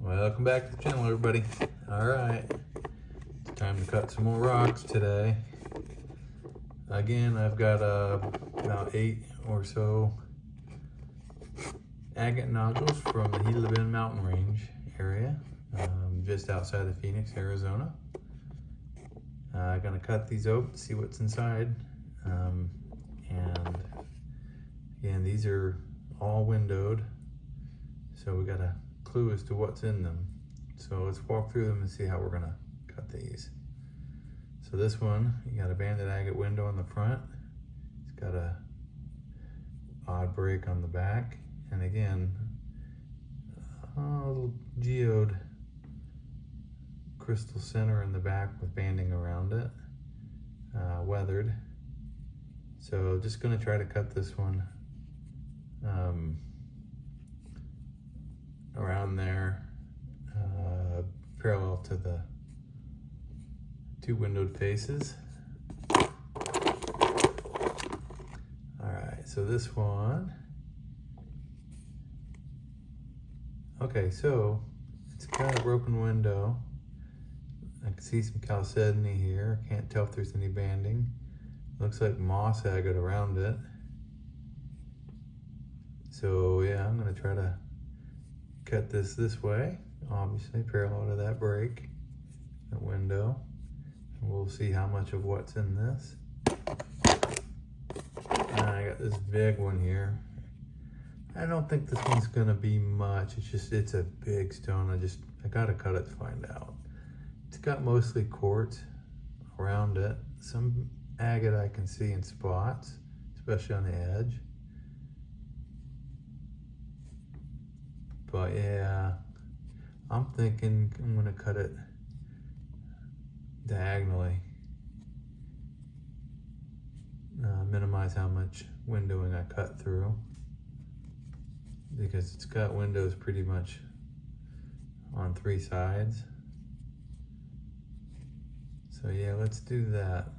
Welcome back to the channel, everybody. All right, it's time to cut some more rocks today. Again, I've got about 8 or so agate nodules from the Gila Bend mountain range area, just outside of Phoenix, Arizona. I'm gonna cut these open, see what's inside, and again, these are all windowed, so we got a clue as to what's in them. So let's walk through them and see how we're gonna cut these. So this one, you got a banded agate window on the front. It's got a odd break on the back, and again, a little geode crystal center in the back with banding around it, weathered. So just gonna try to cut this one around there, parallel to the 2 windowed faces. All right, so this one, okay, so it's got a broken window. I can see some chalcedony here. Can't tell if there's any banding. Looks like moss agate around it. So yeah, I'm gonna try to cut this way, obviously parallel to that break, that window. And we'll see how much of what's in this. And I got this big one here. I don't think this one's gonna be much. It's a big stone. I gotta cut it to find out. It's got mostly quartz around it. Some agate I can see in spots, especially on the edge. But yeah, I'm thinking I'm gonna cut it diagonally. Minimize how much windowing I cut through, because it's got windows pretty much on 3 sides. So yeah, let's do that.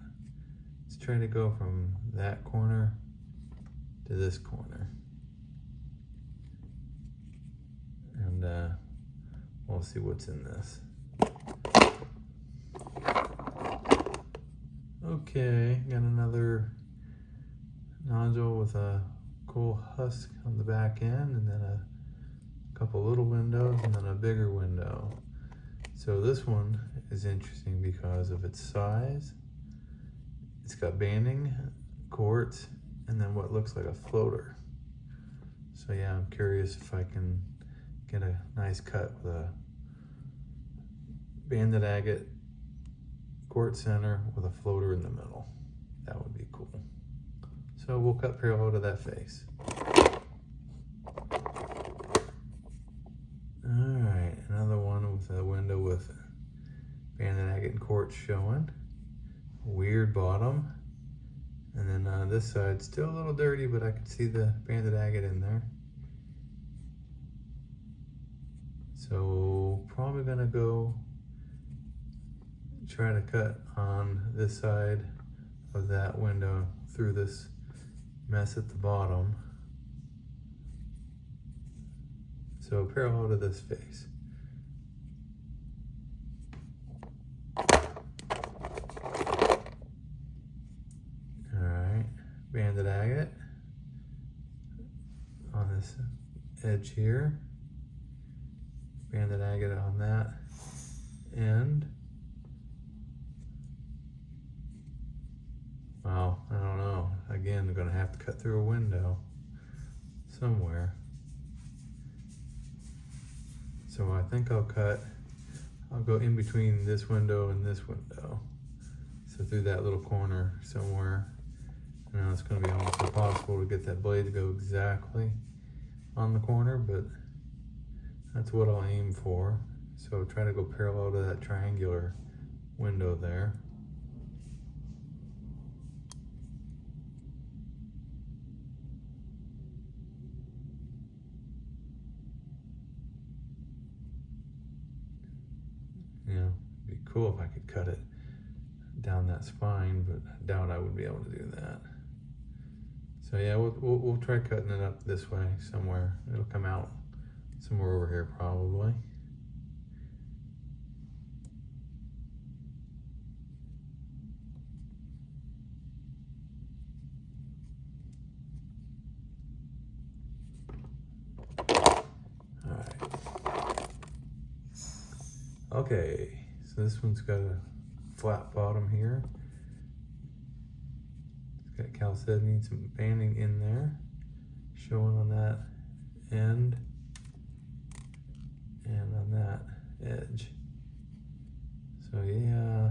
Let's try to go from that corner to this corner. And we'll see what's in this. Okay, got another nodule with a cool husk on the back end, and then a couple little windows, and then a bigger window. So this one is interesting because of its size. It's got banding, quartz, and then what looks like a floater. So yeah, I'm curious if I can get a nice cut with a banded agate quartz center with a floater in the middle. That would be cool. So we'll cut parallel to that face. All right, another one with a window with banded agate and quartz showing. Weird bottom. And then this side, still a little dirty, but I can see the banded agate in there. So probably gonna go try to cut on this side of that window through this mess at the bottom. So parallel to this face. Alright, banded agate on this edge here. Banded agate on that end. Wow, I don't know. Again, I'm gonna have to cut through a window somewhere. So I think I'll go in between this window and this window. So through that little corner somewhere. Now it's gonna be almost impossible to get that blade to go exactly on the corner, but that's what I'll aim for. So try to go parallel to that triangular window there. You know, it'd be cool if I could cut it down that spine, but I doubt I would be able to do that. So yeah, we'll try cutting it up this way somewhere. It'll come out somewhere over here probably. Okay, so this one's got a flat bottom here. It's got chalcedony, some banding in there, showing on that end and on that edge. So yeah,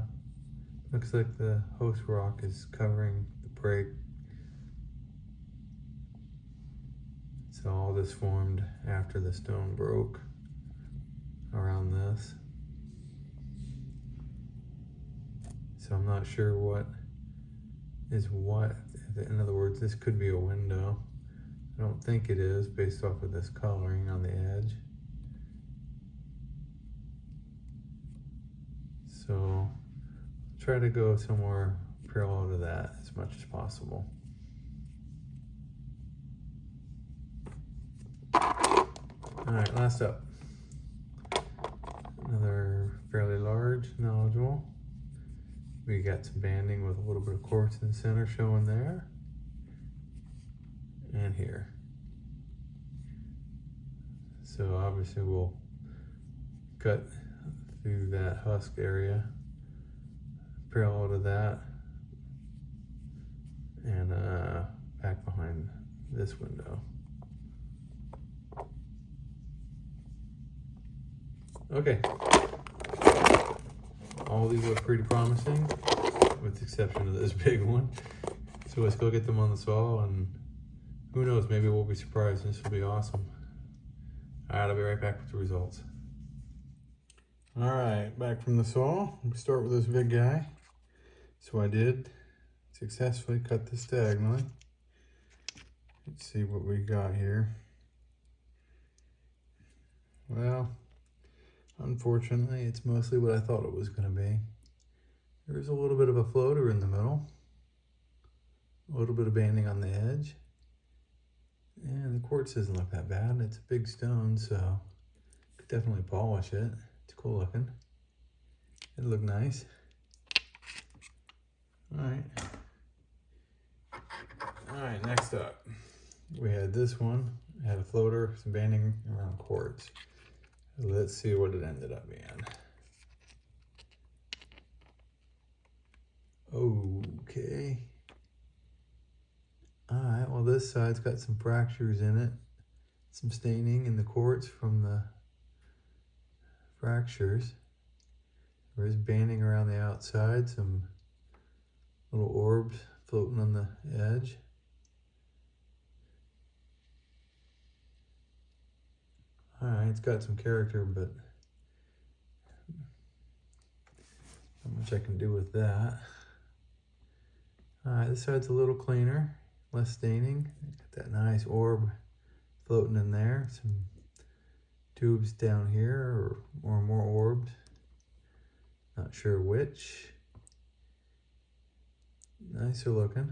looks like the host rock is covering the break. So all this formed after the stone broke around this. So I'm not sure what is what. In other words, this could be a window. I don't think it is based off of this coloring on the edge. So try to go somewhere parallel to that as much as possible. All right, last up. Another fairly large nodule. We got some banding with a little bit of quartz in the center showing there. And here. So obviously we'll cut through that husk area parallel to that and back behind this window. Okay, all these look pretty promising with the exception of this big one. So let's go get them on the saw, and who knows, maybe we'll be surprised and this will be awesome. All right, I'll be right back with the results. All right, back from the saw. We start with this big guy. So I did successfully cut this diagonally. Let's see what we got here. Well, unfortunately, it's mostly what I thought it was going to be. There's a little bit of a floater in the middle, a little bit of banding on the edge, and the quartz doesn't look that bad. It's a big stone, so could definitely polish it. It's cool looking. It'd look nice. All right, next up, we had this one. It had a floater, some banding around quartz. Let's see what it ended up being. Okay. All right, well this side's got some fractures in it, some staining in the quartz from the fractures. There is banding around the outside, some little orbs floating on the edge. All right, it's got some character, but not much I can do with that. All right, this side's a little cleaner, less staining. Got that nice orb floating in there. Some tubes down here, or more orbs. Not sure which. Nicer looking.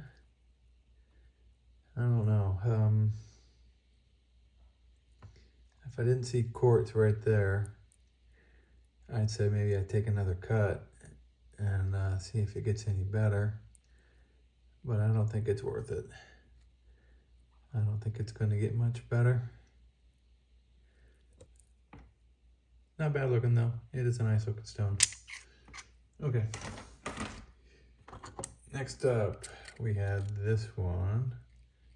I don't know. If I didn't see quartz right there, I'd say maybe I'd take another cut and see if it gets any better. But I don't think it's worth it. I don't think it's going to get much better. Not bad looking though. It is a nice looking stone. Okay. Next up, we had this one.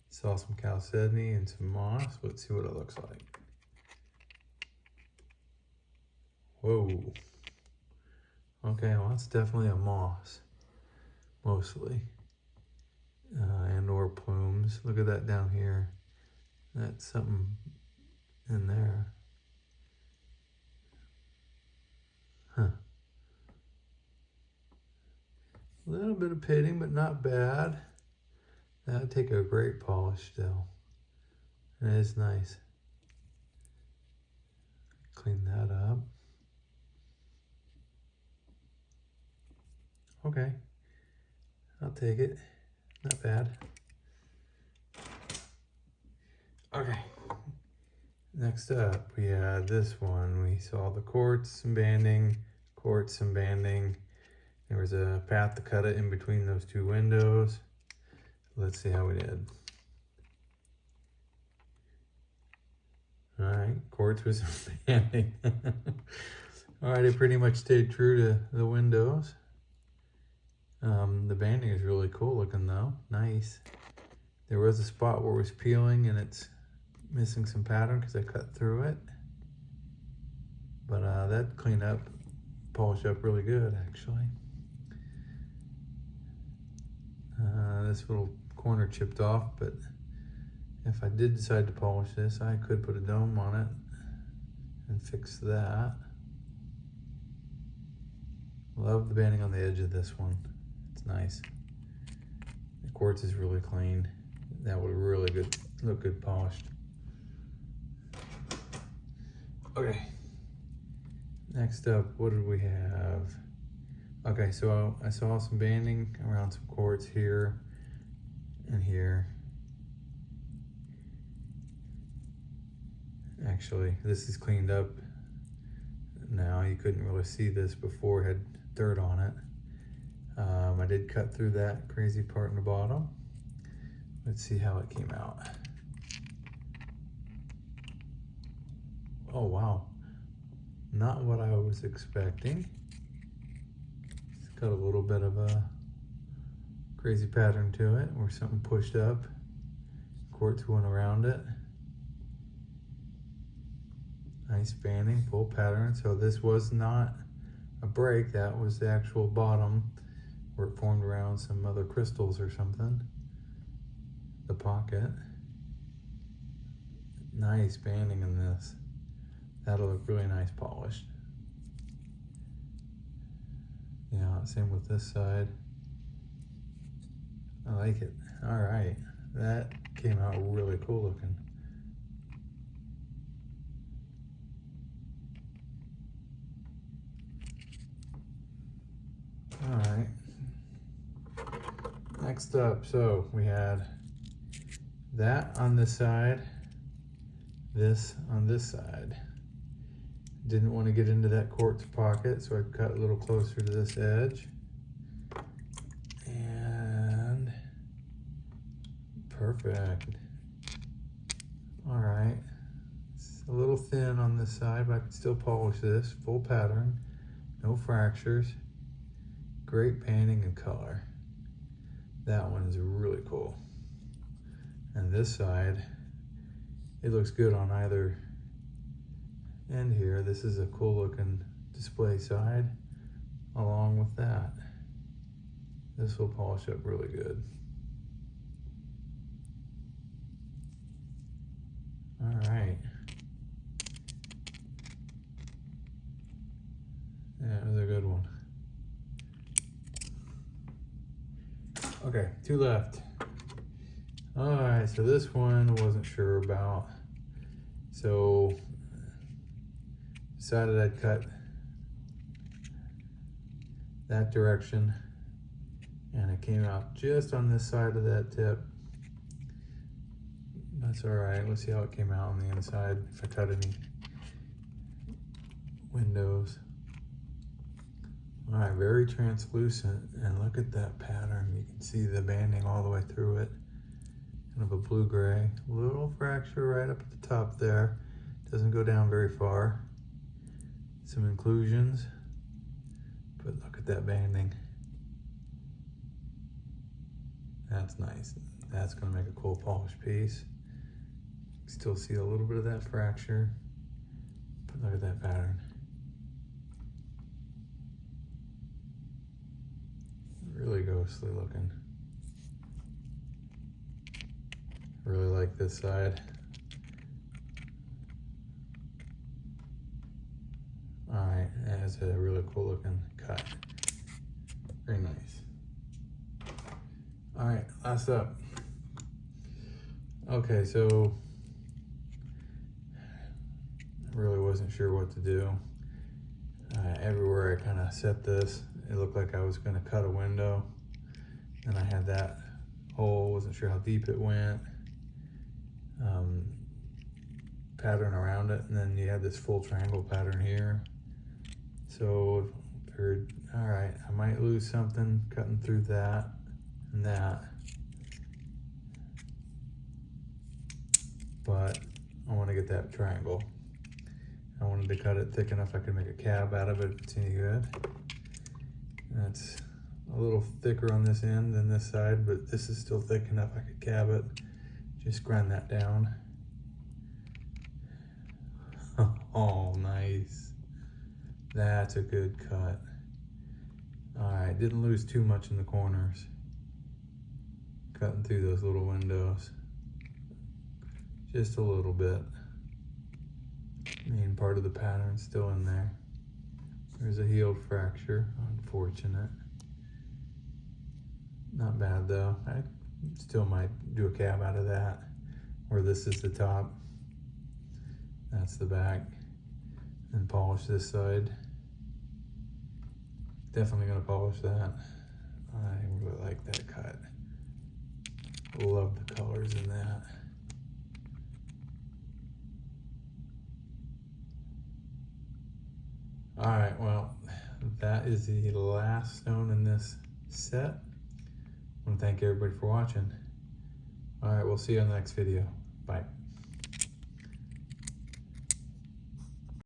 Saw some chalcedony and some moss. Let's see what it looks like. Whoa. Okay, well that's definitely a moss, mostly. And or plumes. Look at that down here. That's something in there. Huh. A little bit of pitting, but not bad. That would take a great polish still. And it is nice. Clean that up. Okay. I'll take it. Not bad. Okay. Next up, we had this one. We saw the quartz and banding, quartz and banding. There was a path to cut it in between those two windows. Let's see how we did. All right, quartz was banding. All right, I pretty much stayed true to the windows. The banding is really cool looking though, nice. There was a spot where it was peeling and it's missing some pattern because I cut through it. But that cleaned up, polished up really good actually. This little corner chipped off, but if I did decide to polish this, I could put a dome on it and fix that. Love the banding on the edge of this one. It's nice. The quartz is really clean. That would really look good polished. Okay. Next up, what did we have? Okay, so I saw some banding around some quartz here and here. Actually, this is cleaned up now. You couldn't really see this before, it had dirt on it. I did cut through that crazy part in the bottom. Let's see how it came out. Oh wow, not what I was expecting. It's got a little bit of a crazy pattern to it where something pushed up, quartz went around it. Nice banding, full pattern. So this was not a break, that was the actual bottom where it formed around some other crystals or something. The pocket. Nice banding in this. That'll look really nice polished. Yeah, same with this side. I like it. All right, that came out really cool looking. All right, next up, so we had that on this side, this on this side. Didn't want to get into that quartz pocket, so I cut a little closer to this edge. And perfect. All right, it's a little thin on this side, but I can still polish this. Full pattern, no fractures. Great painting and color. That one is really cool. And this side, it looks good on either end here. This is a cool looking display side along with that. This will polish up really good. All right. Yeah, it was a good one. Okay, two left. All right, so this one I wasn't sure about. So decided I'd cut that direction, and it came out just on this side of that tip. That's all right. Let's see how it came out on the inside, if I cut any windows. All right, very translucent, and look at that pattern. You can see the banding all the way through it. Kind of a blue-gray. Little fracture right up at the top there. Doesn't go down very far. Some inclusions, but look at that banding. That's nice. That's gonna make a cool polished piece. Still see a little bit of that fracture, but look at that pattern. Really ghostly looking. Really like this side. All right, that's a really cool looking cut. Very nice. All right, last up. Okay, so I really wasn't sure what to do. Everywhere I kind of set this, it looked like I was gonna cut a window. And I had that hole, wasn't sure how deep it went. Pattern around it, and then you had this full triangle pattern here. So I figured, all right, I might lose something cutting through that and that, but I want to get that triangle. I wanted to cut it thick enough I could make a cab out of it if it's any good. And it's a little thicker on this end than this side, but this is still thick enough I could cab it. Just grind that down. Oh, nice. That's a good cut. All right, didn't lose too much in the corners. Cutting through those little windows. Just a little bit. Main part of the pattern still in there. There's a healed fracture, unfortunate. Not bad though. I still might do a cab out of that. Where this is the top. That's the back. And polish this side. Definitely gonna polish that. I really like that cut. Love the colors in that. All right, well, that is the last stone in this set. I want to thank everybody for watching. All right, we'll see you on the next video. Bye.